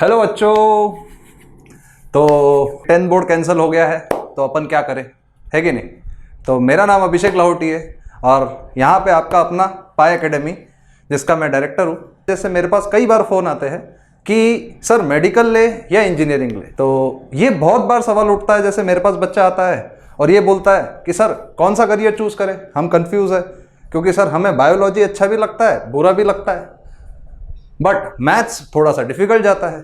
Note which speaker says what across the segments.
Speaker 1: Hello बच्चों। तो 10 board cancel हो गया है तो अपन क्या करें, है कि नहीं। तो मेरा नाम अभिषेक लाहौटी है और यहाँ पे आपका अपना पाई एकेडमी जिसका मैं डायरेक्टर हूँ। जैसे मेरे पास कई बार फ़ोन आते हैं कि सर मेडिकल ले या इंजीनियरिंग ले, तो ये बहुत बार सवाल उठता है। जैसे मेरे पास बच्चा आता है और ये बोलता है कि सर कौन सा करियर चूज़ करें, हम कंफ्यूज है क्योंकि सर हमें बायोलॉजी अच्छा भी लगता है बुरा भी लगता है, बट मैथ्स थोड़ा सा डिफिकल्ट जाता है।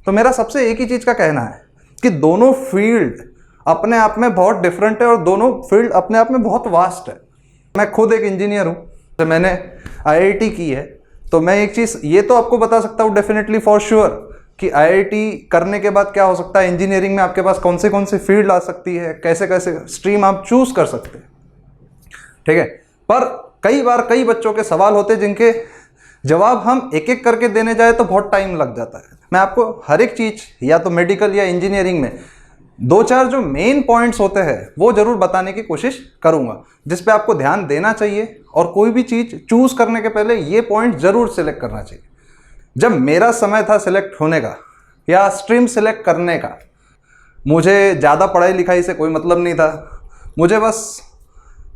Speaker 1: तो मेरा सबसे एक ही चीज़ का कहना है कि दोनों फील्ड अपने आप में बहुत डिफरेंट है और दोनों फील्ड अपने आप में बहुत वास्ट है। मैं खुद एक इंजीनियर हूँ, तो मैंने आईआईटी की है, तो मैं एक चीज़ ये तो आपको बता सकता हूँ डेफिनेटली फॉर श्योर कि आईआईटी करने के बाद क्या हो सकता है, इंजीनियरिंग में आपके पास कौन से फील्ड आ सकती है, कैसे कैसे स्ट्रीम आप चूज़ कर सकते हैं, ठीक है। पर कई बार कई बच्चों के सवाल होते हैं जिनके जवाब हम एक एक करके देने जाए तो बहुत टाइम लग जाता है। मैं आपको हर एक चीज़ या तो मेडिकल या इंजीनियरिंग में दो चार जो मेन पॉइंट्स होते हैं वो ज़रूर बताने की कोशिश करूंगा, जिस पे आपको ध्यान देना चाहिए और कोई भी चीज़ चूज़ करने के पहले ये पॉइंट ज़रूर सिलेक्ट करना चाहिए। जब मेरा समय था सिलेक्ट होने का या स्ट्रीम सिलेक्ट करने का, मुझे ज़्यादा पढ़ाई लिखाई से कोई मतलब नहीं था। मुझे बस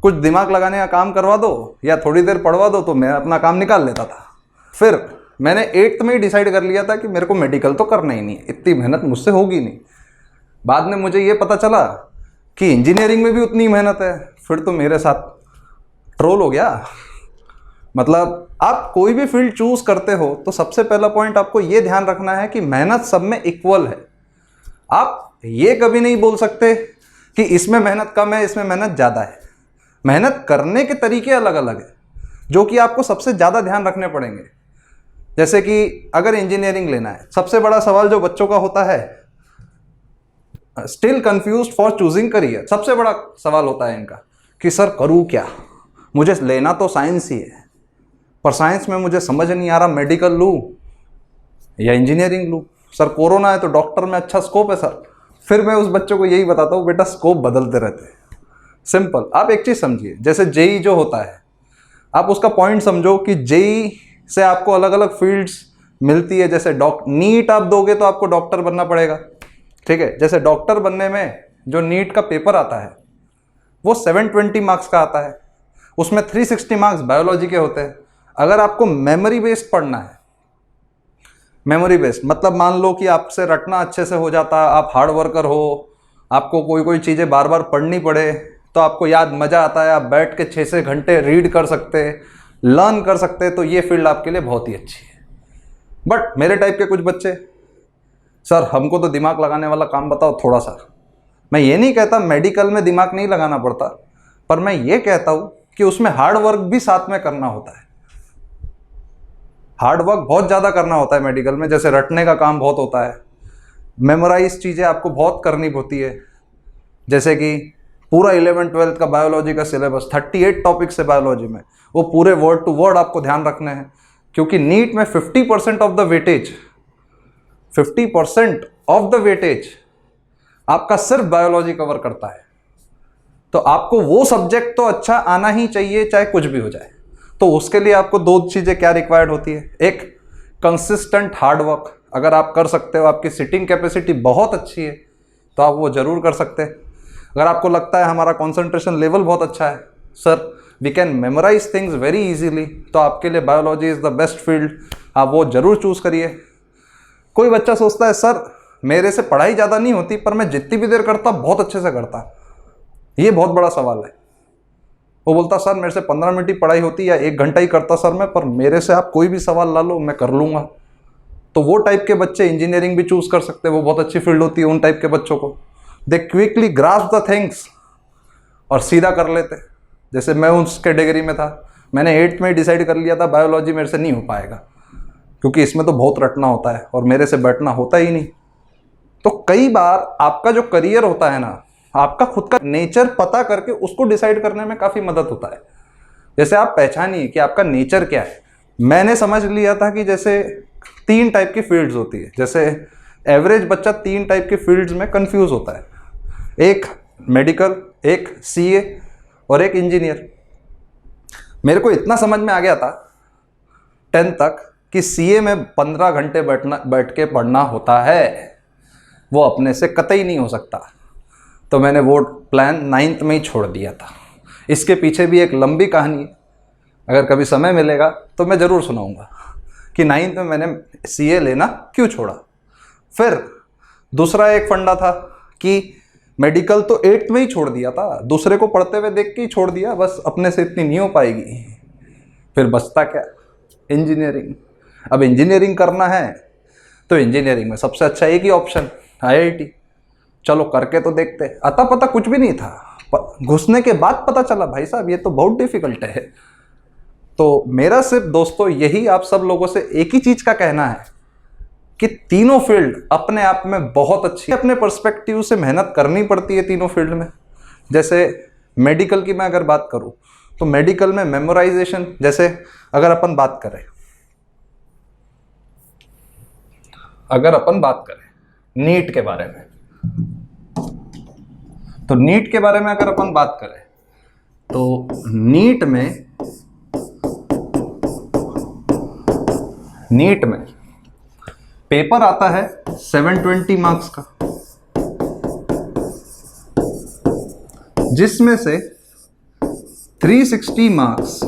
Speaker 1: कुछ दिमाग लगाने का काम करवा दो या थोड़ी देर पढ़वा दो तो मैं अपना काम निकाल लेता था। फिर मैंने 8th में ही डिसाइड कर लिया था कि मेरे को मेडिकल तो करना ही नहीं, इतनी मेहनत मुझसे होगी नहीं। बाद में मुझे ये पता चला कि इंजीनियरिंग में भी उतनी मेहनत है, फिर तो मेरे साथ ट्रोल हो गया। मतलब आप कोई भी फील्ड चूज करते हो तो सबसे पहला पॉइंट आपको ये ध्यान रखना है कि मेहनत सब में इक्वल है। आप ये कभी नहीं बोल सकते कि इसमें मेहनत कम है इसमें मेहनत ज़्यादा है। मेहनत करने के तरीके अलग अलग है जो कि आपको सबसे ज़्यादा ध्यान रखने पड़ेंगे। जैसे कि अगर इंजीनियरिंग लेना है, सबसे बड़ा सवाल जो बच्चों का होता है, still confused for choosing career, सबसे बड़ा सवाल होता है इनका कि सर करूँ क्या, मुझे लेना तो साइंस ही है पर साइंस में मुझे समझ नहीं आ रहा मेडिकल लूँ या इंजीनियरिंग लूँ। सर कोरोना है तो डॉक्टर में अच्छा स्कोप है सर। फिर मैं उस बच्चों को यही बताता हूँ बेटा स्कोप बदलते रहते हैं। सिंपल, आप एक चीज़ समझिए, जैसे जेई जो होता है आप उसका पॉइंट समझो कि जेई से आपको अलग अलग फील्ड्स मिलती है। जैसे नीट आप दोगे तो आपको डॉक्टर बनना पड़ेगा, ठीक है। जैसे डॉक्टर बनने में जो नीट का पेपर आता है वो 720 मार्क्स का आता है, उसमें 360 मार्क्स बायोलॉजी के होते हैं। अगर आपको मेमोरी बेस्ड पढ़ना है, मेमोरी बेस्ड मतलब मान लो कि आपसे रटना अच्छे से हो जाता, आप हार्ड वर्कर हो, आपको कोई चीज़ें बार बार पढ़नी पड़े तो आपको याद मज़ा आता है, आप बैठ के 6 से घंटे रीड कर सकते, लर्न कर सकते, तो ये फील्ड आपके लिए बहुत ही अच्छी है। बट मेरे टाइप के कुछ बच्चे, सर हमको तो दिमाग लगाने वाला काम बताओ थोड़ा सा। मैं ये नहीं कहता मेडिकल में दिमाग नहीं लगाना पड़ता, पर मैं ये कहता हूँ कि उसमें हार्ड वर्क भी साथ में करना होता है। हार्ड वर्क बहुत ज़्यादा करना होता है मेडिकल में, जैसे रटने का काम बहुत होता है, मेमोराइज चीज़ें आपको बहुत करनी होती है। जैसे कि पूरा 11th-12th का बायोलॉजी का सिलेबस 38 टॉपिक्स है बायोलॉजी में, वो पूरे वर्ड टू वर्ड आपको ध्यान रखने हैं, क्योंकि नीट में 50% of the weightage 50% of the weightage आपका सिर्फ बायोलॉजी कवर करता है। तो आपको वो सब्जेक्ट तो अच्छा आना ही चाहिए चाहे कुछ भी हो जाए। तो उसके लिए आपको दो चीज़ें क्या रिक्वायर्ड होती है, एक कंसिस्टेंट हार्ड वर्क। अगर आप कर सकते हो, आपकी सिटिंग कैपेसिटी बहुत अच्छी है तो आप वो ज़रूर कर सकते हैं। अगर आपको लगता है हमारा कंसंट्रेशन लेवल बहुत अच्छा है, sir we can memorise things very easily, तो आपके लिए biology is the best field, आप वो ज़रूर चूज़ करिए। कोई बच्चा सोचता है सर मेरे से पढ़ाई ज़्यादा नहीं होती पर मैं जितनी भी देर करता बहुत अच्छे से करता, ये बहुत बड़ा सवाल है। वो बोलता सर मेरे से 15 मिनट ही पढ़ाई होती या 1 घंटा ही करता सर मैं, पर मेरे से आप कोई भी सवाल ला लो मैं कर लूँगा। तो वो टाइप के बच्चे इंजीनियरिंग भी चूज़ कर सकते हैं, वो बहुत अच्छी फील्ड होती है उन टाइप के बच्चों को। दे क्विकली ग्रास्प द थिंग्स और सीधा कर लेते। जैसे मैं उस कैटेगरी में था, मैंने 8th में ही डिसाइड कर लिया था बायोलॉजी मेरे से नहीं हो पाएगा क्योंकि इसमें तो बहुत रटना होता है और मेरे से बैठना होता ही नहीं। तो कई बार आपका जो करियर होता है ना, आपका खुद का नेचर पता करके उसको डिसाइड करने में काफ़ी मदद होता है। जैसे आप पहचानिए कि आपका नेचर क्या है। मैंने समझ लिया था कि जैसे 3 टाइप की फील्ड्स होती है। जैसे एवरेज बच्चा 3 टाइप के फील्ड्स में कंफ्यूज होता है, एक मेडिकल, एक सीए और एक इंजीनियर। मेरे को इतना समझ में आ गया था 10th तक कि सीए में 15 घंटे बैठ के पढ़ना होता है, वो अपने से कतई नहीं हो सकता। तो मैंने वो प्लान 9th में ही छोड़ दिया था। इसके पीछे भी एक लंबी कहानी है, अगर कभी समय मिलेगा तो मैं ज़रूर सुनाऊंगा कि 9th में मैंने सीए लेना क्यों छोड़ा। फिर दूसरा एक फंडा था कि मेडिकल तो 8th में ही छोड़ दिया था, दूसरे को पढ़ते हुए देख के ही छोड़ दिया, बस अपने से इतनी नहीं हो पाएगी। फिर बचता क्या? इंजीनियरिंग। अब इंजीनियरिंग करना है तो इंजीनियरिंग में सबसे अच्छा एक ही ऑप्शन आईआईटी। चलो करके तो देखते। अता पता कुछ भी नहीं था, घुसने के बाद पता चला भाई साहब ये तो बहुत डिफिकल्ट है। तो मेरा सिर्फ दोस्तों यही आप सब लोगों से एक ही चीज़ का कहना है कि तीनों फील्ड अपने आप में बहुत अच्छी, अपने पर्सपेक्टिव से मेहनत करनी पड़ती है तीनों फील्ड में। जैसे मेडिकल की मैं अगर बात करूं तो मेडिकल में मेमोराइजेशन, जैसे अगर अपन बात करें नीट के बारे में, तो नीट के बारे में अगर अपन बात करें तो नीट में पेपर आता है 720 मार्क्स का, जिसमें से 360 मार्क्स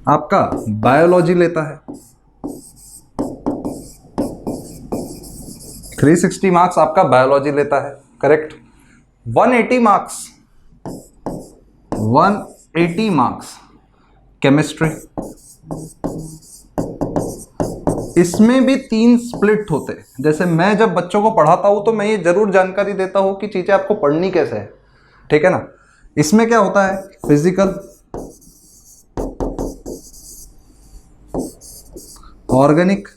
Speaker 1: आपका बायोलॉजी लेता है। 360 मार्क्स आपका बायोलॉजी लेता है, करेक्ट। 180 marks chemistry. इसमें भी 3 स्प्लिट होते हैं। जैसे मैं जब बच्चों को पढ़ाता हूं तो मैं ये जरूर जानकारी देता हूं कि चीजें आपको पढ़नी कैसे है, ठीक है ना। इसमें क्या होता है? Physical, organic,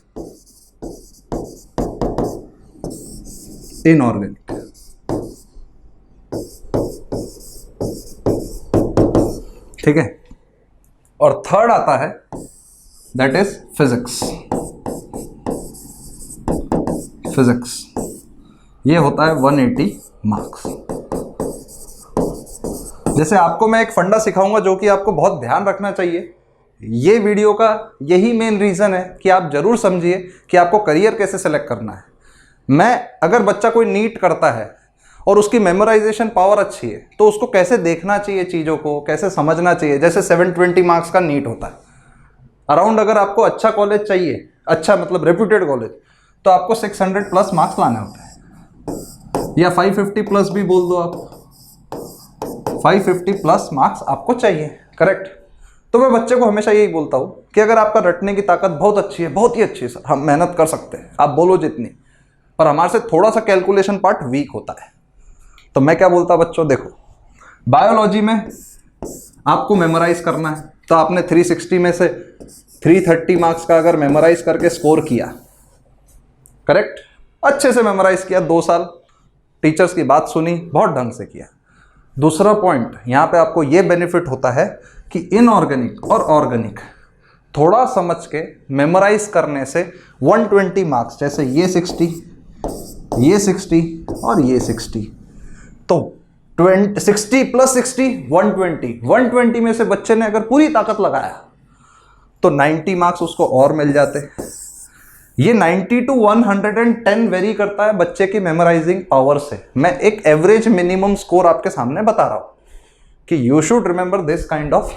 Speaker 1: inorganic. ठीक है। और थर्ड आता है दैट इज फिजिक्स। ये होता है 180 मार्क्स। जैसे आपको मैं एक फंडा सिखाऊंगा जो कि आपको बहुत ध्यान रखना चाहिए। ये वीडियो का यही मेन रीजन है कि आप जरूर समझिए कि आपको करियर कैसे सेलेक्ट करना है। अगर बच्चा कोई नीट करता है और उसकी मेमोराइजेशन पावर अच्छी है तो उसको कैसे देखना चाहिए, चीज़ों को कैसे समझना चाहिए। जैसे 720 मार्क्स का नीट होता है, अराउंड अगर आपको अच्छा कॉलेज चाहिए, अच्छा मतलब रेप्यूटेड कॉलेज, तो आपको 600 प्लस मार्क्स लाने होते हैं, या 550 प्लस भी बोल दो आप। 550 प्लस मार्क्स आपको चाहिए, करेक्ट। तो मैं बच्चे को हमेशा यही बोलता हूँ कि अगर आपका रटने की ताकत बहुत अच्छी है, बहुत ही अच्छी है सर, हम मेहनत कर सकते हैं, आप बोलो जितनी, पर हमारे से थोड़ा सा कैलकुलेशन पार्ट वीक होता है, तो मैं क्या बोलता बच्चों, देखो बायोलॉजी में आपको मेमोराइज करना है, तो आपने 360 में से 330 मार्क्स का अगर मेमोराइज करके स्कोर किया, करेक्ट, अच्छे से मेमोराइज किया, 2 साल टीचर्स की बात सुनी, बहुत ढंग से किया। दूसरा पॉइंट यहाँ पे आपको ये बेनिफिट होता है कि इनऑर्गेनिक और ऑर्गेनिक थोड़ा समझ के मेमोराइज करने से 120 मार्क्स, जैसे ये 60 और ये 60, तो 60 प्लस 60 120 में से बच्चे ने अगर पूरी ताकत लगाया तो 90 मार्क्स उसको और मिल जाते। ये 90 to 110 वेरी करता है बच्चे की मेमोराइजिंग पावर से। मैं एक एवरेज मिनिमम स्कोर आपके सामने बता रहा हूं कि you should remember this kind of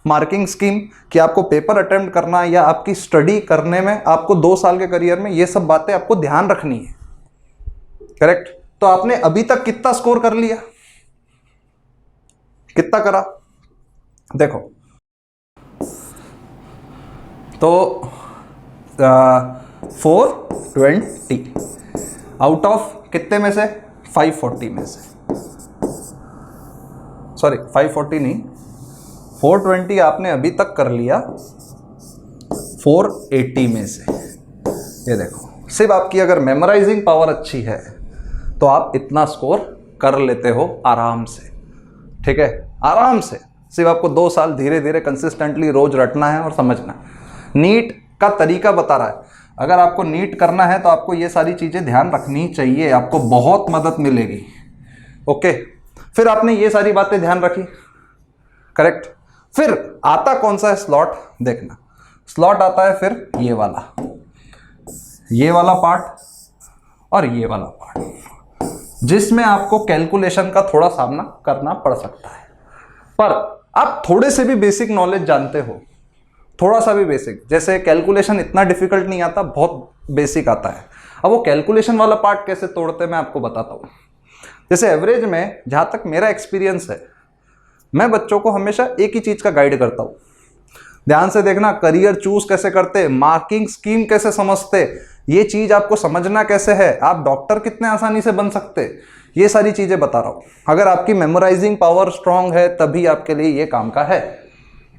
Speaker 1: marking scheme, कि आपको पेपर अटेम्प्ट करना या आपकी स्टडी करने में आपको 2 साल के करियर में ये सब बातें आपको ध्यान रखनी है, करेक्ट। तो आपने अभी तक कितना स्कोर कर लिया, कितना करा, देखो तो 420 आउट ऑफ कितने में से, 540 में से, सॉरी 540 नहीं, 420 आपने अभी तक कर लिया 480 में से। ये देखो, सिर्फ आपकी अगर मेमोराइजिंग पावर अच्छी है तो आप इतना स्कोर कर लेते हो आराम से, ठीक है, आराम से। सिर्फ आपको 2 साल धीरे धीरे कंसिस्टेंटली रोज रटना है और समझना है। नीट का तरीका बता रहा है, अगर आपको नीट करना है तो आपको ये सारी चीज़ें ध्यान रखनी चाहिए, आपको बहुत मदद मिलेगी, ओके। फिर आपने ये सारी बातें ध्यान रखी, करेक्ट। फिर आता कौन सा है स्लॉट, देखना स्लॉट आता है फिर ये वाला पार्ट और ये वाला पार्ट, जिसमें आपको कैलकुलेशन का थोड़ा सामना करना पड़ सकता है। पर आप थोड़े से भी बेसिक नॉलेज जानते हो, थोड़ा सा भी बेसिक, जैसे कैलकुलेशन इतना डिफिकल्ट नहीं आता, बहुत बेसिक आता है। अब वो कैलकुलेशन वाला पार्ट कैसे तोड़ते हैं मैं आपको बताता हूँ। जैसे एवरेज में जहाँ तक मेरा एक्सपीरियंस है, मैं बच्चों को हमेशा एक ही चीज़ का गाइड करता हूँ। ध्यान से देखना, करियर चूज कैसे करते, मार्किंग स्कीम कैसे समझते, ये चीज़ आपको समझना कैसे है, आप डॉक्टर कितने आसानी से बन सकते, ये सारी चीज़ें बता रहा हूँ। अगर आपकी मेमोराइजिंग पावर स्ट्रांग है तभी आपके लिए ये काम का है,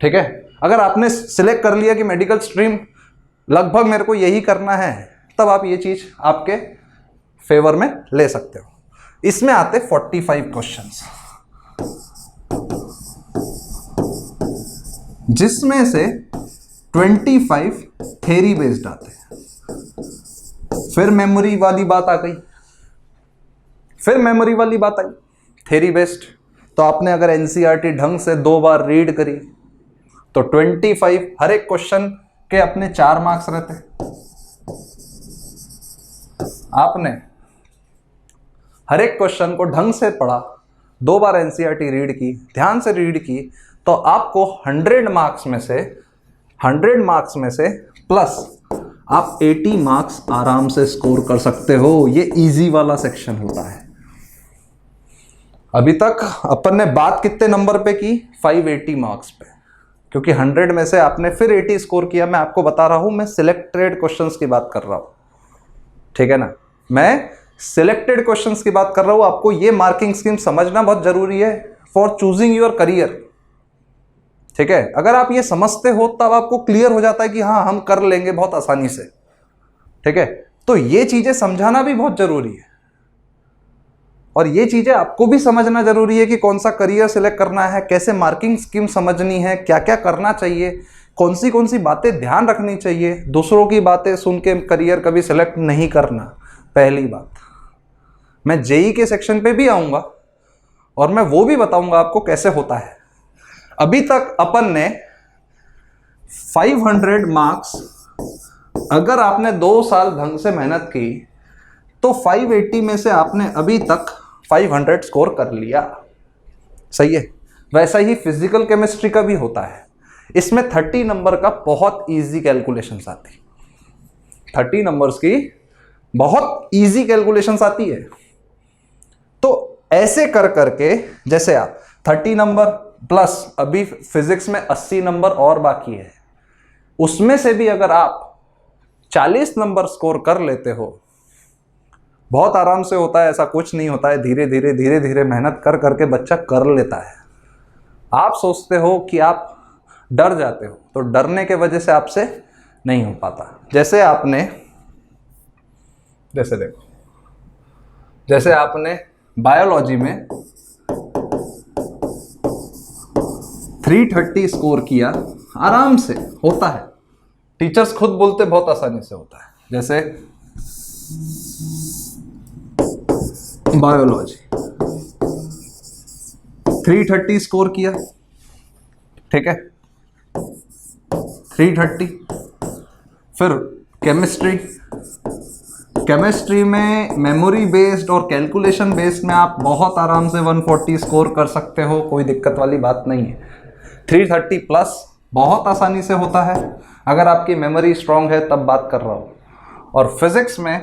Speaker 1: ठीक है। अगर आपने सिलेक्ट कर लिया कि मेडिकल स्ट्रीम लगभग मेरे को यही करना है, तब आप ये चीज़ आपके फेवर में ले सकते हो। इसमें आते 45 क्वेश्चंस, जिसमें से 25 थ्योरी बेस्ड आते हैं। फिर मेमोरी वाली बात आ गई, फिर मेमोरी वाली बात आई, थ्योरी बेस्ड। तो आपने अगर एनसीईआरटी ढंग से 2 बार रीड करी तो 25, हर एक क्वेश्चन के अपने 4 मार्क्स रहते। आपने हर एक क्वेश्चन को ढंग से पढ़ा, 2 बार एनसीईआरटी रीड की, ध्यान से रीड की, तो आपको 100 मार्क्स में से प्लस आप 80 मार्क्स आराम से स्कोर कर सकते हो। ये इजी वाला सेक्शन होता है। अभी तक अपन ने बात कितने नंबर पे की, 580 मार्क्स पे, क्योंकि 100 में से आपने फिर 80 स्कोर किया। मैं आपको बता रहा हूं, मैं सिलेक्टेड क्वेश्चंस की बात कर रहा हूं, ठीक है ना, मैं सिलेक्टेड क्वेश्चंस की बात कर रहा हूं। आपको ये मार्किंग स्कीम समझना बहुत जरूरी है फॉर चूजिंग योर करियर, ठीक है। अगर आप ये समझते हो तब आपको क्लियर हो जाता है कि हाँ हम कर लेंगे बहुत आसानी से, ठीक है। तो ये चीजें समझाना भी बहुत जरूरी है, और ये चीजें आपको भी समझना जरूरी है कि कौन सा करियर सिलेक्ट करना है, कैसे मार्किंग स्कीम समझनी है, क्या क्या करना चाहिए, कौन सी बातें ध्यान रखनी चाहिए। दूसरों की बातें सुन के करियर कभी सिलेक्ट नहीं करना। पहली बात, मैं जेई के सेक्शन पे भी आऊंगा और मैं वो भी बताऊंगा आपको कैसे होता है। अभी तक अपन ने 500 मार्क्स, अगर आपने 2 साल ढंग से मेहनत की तो 580 में से आपने अभी तक 500 स्कोर कर लिया, सही है। वैसा ही फिजिकल केमिस्ट्री का भी होता है। इसमें 30 नंबर का बहुत इजी कैलकुलेशंस आती, 30 नंबर्स की बहुत इजी कैलकुलेशंस आती है। तो ऐसे कर करके, जैसे आप 30 नंबर प्लस अभी फिजिक्स में 80 नंबर और बाकी है, उसमें से भी अगर आप 40 नंबर स्कोर कर लेते हो, बहुत आराम से होता है, ऐसा कुछ नहीं होता है। धीरे धीरे मेहनत कर करके बच्चा कर लेता है। आप सोचते हो कि आप डर जाते हो, तो डरने के वजह से आपसे नहीं हो पाता। जैसे देखो, जैसे आपने बायोलॉजी में 330 स्कोर किया, आराम से होता है, टीचर्स खुद बोलते बहुत आसानी से होता है। जैसे बायोलॉजी 330 स्कोर किया, ठीक है, 330। फिर केमिस्ट्री में मेमोरी बेस्ड और कैलकुलेशन बेस्ड में आप बहुत आराम से 140 स्कोर कर सकते हो, कोई दिक्कत वाली बात नहीं है। 330 प्लस बहुत आसानी से होता है, अगर आपकी मेमोरी स्ट्रांग है तब बात कर रहा हूं। और फिजिक्स में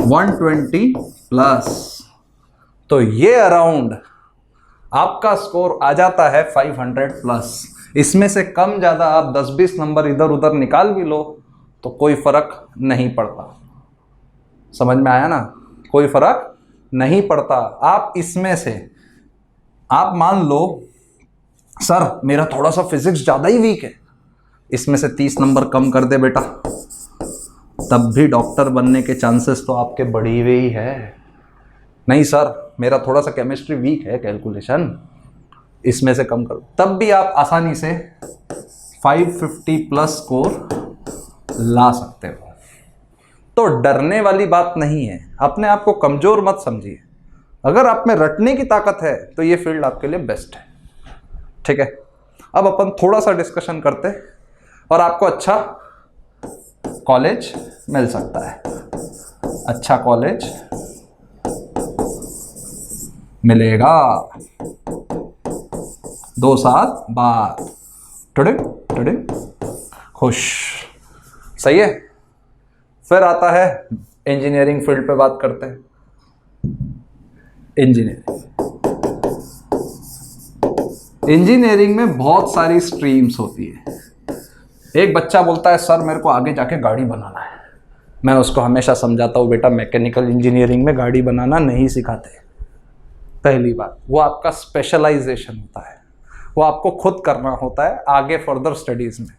Speaker 1: 120 प्लस, तो ये अराउंड आपका स्कोर आ जाता है 500 प्लस। इसमें से कम ज़्यादा आप 10-20 नंबर इधर उधर निकाल भी लो तो कोई फर्क नहीं पड़ता। समझ में आया ना, कोई फर्क नहीं पड़ता। आप इसमें से, आप मान लो सर मेरा थोड़ा सा फिजिक्स ज़्यादा ही वीक है, इसमें से 30 नंबर कम कर दे बेटा, तब भी डॉक्टर बनने के चांसेस तो आपके बढ़ी हुए ही है। नहीं सर मेरा थोड़ा सा केमिस्ट्री वीक है, कैलकुलेशन, इसमें से कम करो, तब भी आप आसानी से 550 प्लस स्कोर ला सकते हो। तो डरने वाली बात नहीं है, अपने आप को कमजोर मत समझिए। अगर आप में रटने की ताकत है तो ये फील्ड आपके लिए बेस्ट है। ठीक है, अब अपन थोड़ा सा डिस्कशन करते हैं और आपको अच्छा कॉलेज मिल सकता है, अच्छा कॉलेज मिलेगा 2 साल बाद। टुडिंग टुडिंग खुश। सही है। फिर आता है इंजीनियरिंग फील्ड पे बात करते हैं। इंजीनियरिंग में बहुत सारी स्ट्रीम्स होती है। एक बच्चा बोलता है सर मेरे को आगे जाके गाड़ी बनाना है। मैं उसको हमेशा समझाता हूँ बेटा मैकेनिकल इंजीनियरिंग में गाड़ी बनाना नहीं सिखाते। पहली बात, वो आपका स्पेशलाइजेशन होता है, वो आपको खुद करना होता है आगे फर्दर स्टडीज़ में।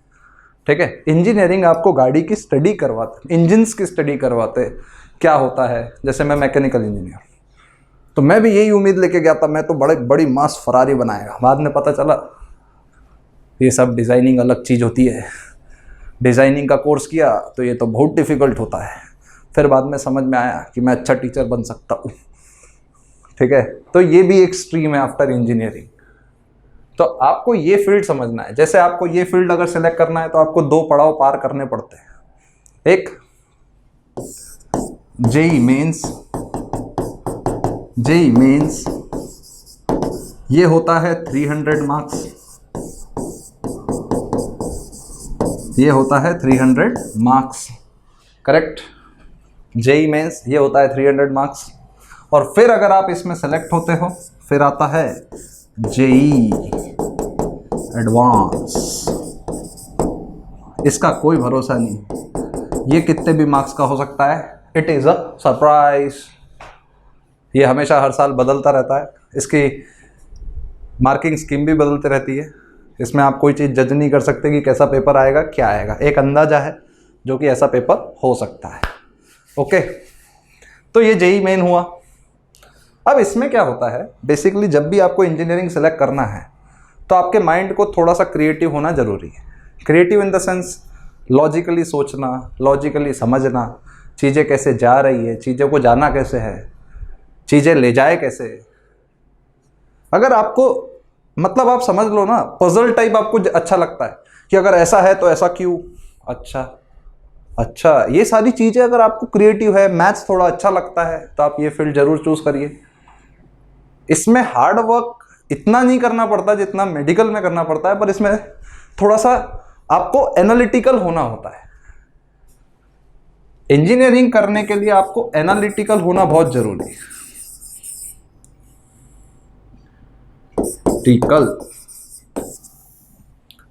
Speaker 1: ठीक है, इंजीनियरिंग आपको गाड़ी की स्टडी करवाते, इंजन्स की स्टडी करवाते। क्या होता है, जैसे मैं मैकेनिकल इंजीनियर, तो मैं भी यही उम्मीद लेके गया था मैं तो बड़ी मास फरारी बनाएगा। बाद में पता चला ये सब डिज़ाइनिंग अलग चीज़ होती है। डिज़ाइनिंग का कोर्स किया तो ये तो बहुत डिफ़िकल्ट होता है। फिर बाद में समझ में आया कि मैं अच्छा टीचर बन सकता हूँ। ठीक है, तो ये भी एक स्ट्रीम है आफ्टर इंजीनियरिंग। तो आपको ये फील्ड समझना है। जैसे आपको ये फील्ड अगर सेलेक्ट करना है तो आपको 2 पड़ाव पार करने पड़ते हैं। एक जेई मेंस, जेई मेंस ये होता है 300 मार्क्स, ये होता है 300 मार्क्स, करेक्ट। जेई मेंस ये होता है 300 मार्क्स। और फिर अगर आप इसमें सेलेक्ट होते हो फिर आता है जेई एडवांस। इसका कोई भरोसा नहीं, ये कितने भी मार्क्स का हो सकता है। It is a surprise. ये हमेशा हर साल बदलता रहता है, इसकी मार्किंग स्कीम भी बदलती रहती है। इसमें आप कोई चीज़ जज नहीं कर सकते कि कैसा पेपर आएगा, क्या आएगा। एक अंदाजा है जो कि ऐसा पेपर हो सकता है। ओके, तो ये जेई मेन हुआ। अब इसमें क्या होता है, बेसिकली जब भी आपको इंजीनियरिंग सेलेक्ट करना है तो आपके माइंड को थोड़ा सा क्रिएटिव होना ज़रूरी है। Creative in the sense logically सोचना, लॉजिकली समझना, चीज़ें कैसे जा रही है, चीज़ों को जाना कैसे है, चीज़ें ले जाए कैसे। अगर आपको मतलब आप समझ लो ना, पजल टाइप आपको अच्छा लगता है कि अगर ऐसा है तो ऐसा क्यों, अच्छा ये सारी चीज़ें अगर आपको क्रिएटिव है, मैथ्स थोड़ा अच्छा लगता है तो आप ये फील्ड ज़रूर चूज़ करिए। इसमें हार्ड वर्क इतना नहीं करना पड़ता जितना मेडिकल में करना पड़ता है, पर इसमें थोड़ा सा आपको एनालिटिकल होना होता है। इंजीनियरिंग करने के लिए आपको एनालिटिकल होना बहुत जरूरी है।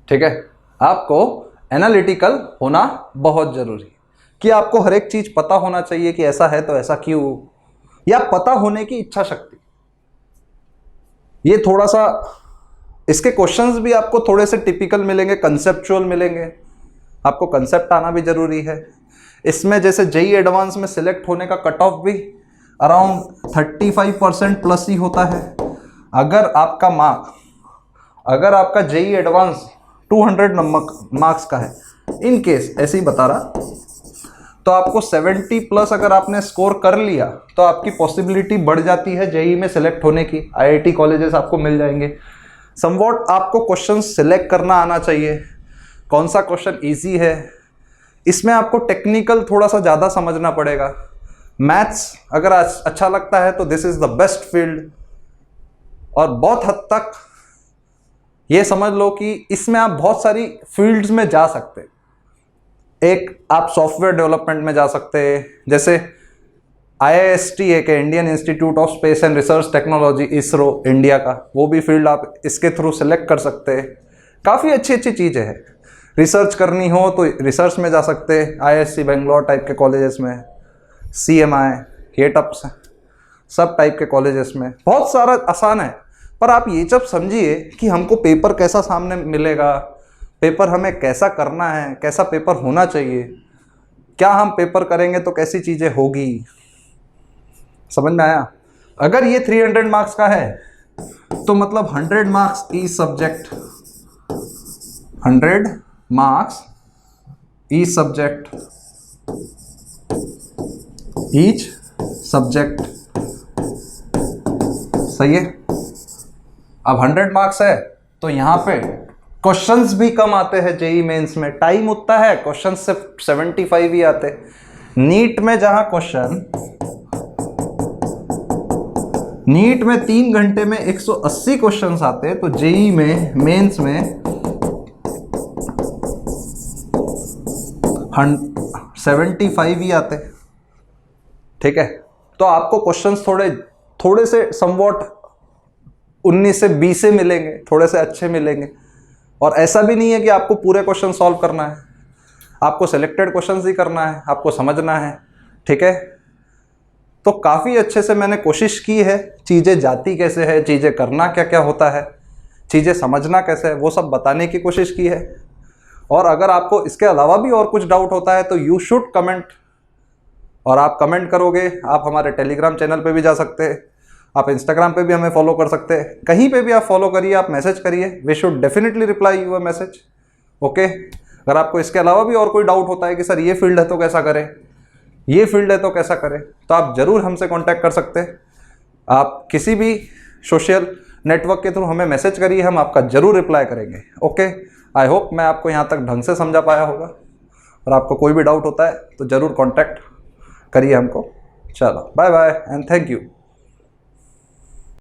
Speaker 1: ठीक है, आपको एनालिटिकल होना बहुत जरूरी है कि आपको हर एक चीज पता होना चाहिए कि ऐसा है तो ऐसा क्यों, या पता होने की इच्छा शक्ति। ये थोड़ा सा इसके क्वेश्चंस भी आपको थोड़े से टिपिकल मिलेंगे, कंसेप्चुअल मिलेंगे। आपको कंसेप्ट आना भी जरूरी है। इसमें जैसे जेई एडवांस में सिलेक्ट होने का कट ऑफ भी अराउंड 35% प्लस ही होता है। अगर आपका जेई एडवांस 200 मार्क्स का है, इन केस ऐसे ही बता रहा, तो आपको 70 प्लस अगर आपने स्कोर कर लिया तो आपकी पॉसिबिलिटी बढ़ जाती है जेई में सिलेक्ट होने की। आईआईटी कॉलेजेस आपको मिल जाएंगे। समवॉट आपको क्वेश्चन सिलेक्ट करना आना चाहिए, कौन सा क्वेश्चन इजी है। इसमें आपको टेक्निकल थोड़ा सा ज़्यादा समझना पड़ेगा। मैथ्स अगर अच्छा लगता है तो this is the best field. और बहुत हद तक ये समझ लो कि इसमें आप बहुत सारी फील्ड्स में जा सकते हैं। एक आप सॉफ्टवेयर डेवलपमेंट में जा सकते हैं, जैसे IIST एक Indian institute of space and research technology, ISRO India का, वो भी फील्ड आप इसके थ्रू सेलेक्ट कर सकते हैं। काफ़ी अच्छी चीज़ें हैं। रिसर्च करनी हो तो रिसर्च में जा सकते हैं, IISc बेंगलोर टाइप के कॉलेजेस में, CMI, केटअप्स, सब टाइप के कॉलेजेस में बहुत सारा आसान है। पर आप ये जब समझिए कि हमको पेपर कैसा सामने मिलेगा, पेपर हमें कैसा करना है, कैसा पेपर होना चाहिए, क्या हम पेपर करेंगे तो कैसी चीज़ें होगी, समझ में आया। अगर ये 300 मार्क्स का है तो मतलब 100 marks each subject, 100 marks each subject, सही है। अब 100 मार्क्स है तो यहाँ पे क्वेश्चंस भी कम आते हैं जेई मेंस में, टाइम उतना है, क्वेश्चंस सिर्फ 75 ही आते। नीट में जहां क्वेश्चन, नीट में 3 घंटे में 180 क्वेश्चंस आते हैं, तो जेई में मेंस में 75 ही आते। ठीक है, तो आपको क्वेश्चंस थोड़े से समवॉट 19 से 20 से मिलेंगे, थोड़े से अच्छे मिलेंगे। और ऐसा भी नहीं है कि आपको पूरे क्वेश्चन सॉल्व करना है, आपको सिलेक्टेड क्वेश्चंस ही करना है, आपको समझना है। ठीक है, तो काफ़ी अच्छे से मैंने कोशिश की है, चीज़ें जाती कैसे है, चीज़ें करना क्या क्या होता है, चीज़ें समझना कैसे है, वो सब बताने की कोशिश की है। और अगर आपको इसके अलावा भी और कुछ डाउट होता है तो यू शुड कमेंट, और आप कमेंट करोगे, आप हमारे टेलीग्राम चैनल पे भी जा सकते हैं, आप इंस्टाग्राम पे भी हमें फॉलो कर सकते हैं, कहीं पे भी आप फॉलो करिए, आप मैसेज करिए, we should definitely reply your message. Okay, अगर आपको इसके अलावा भी और कोई डाउट होता है कि सर ये फील्ड है तो कैसा करें, ये फील्ड है तो कैसा करें, तो आप ज़रूर हमसे कांटेक्ट कर सकते हैं। आप किसी भी सोशल नेटवर्क के थ्रू हमें मैसेज करिए, हम आपका ज़रूर रिप्लाई करेंगे। ओके, आई होप मैं आपको यहाँ तक ढंग से समझा पाया होगा, और आपको कोई भी डाउट होता है तो ज़रूर कॉन्टैक्ट करिए हमको। चलो bye bye and thank you.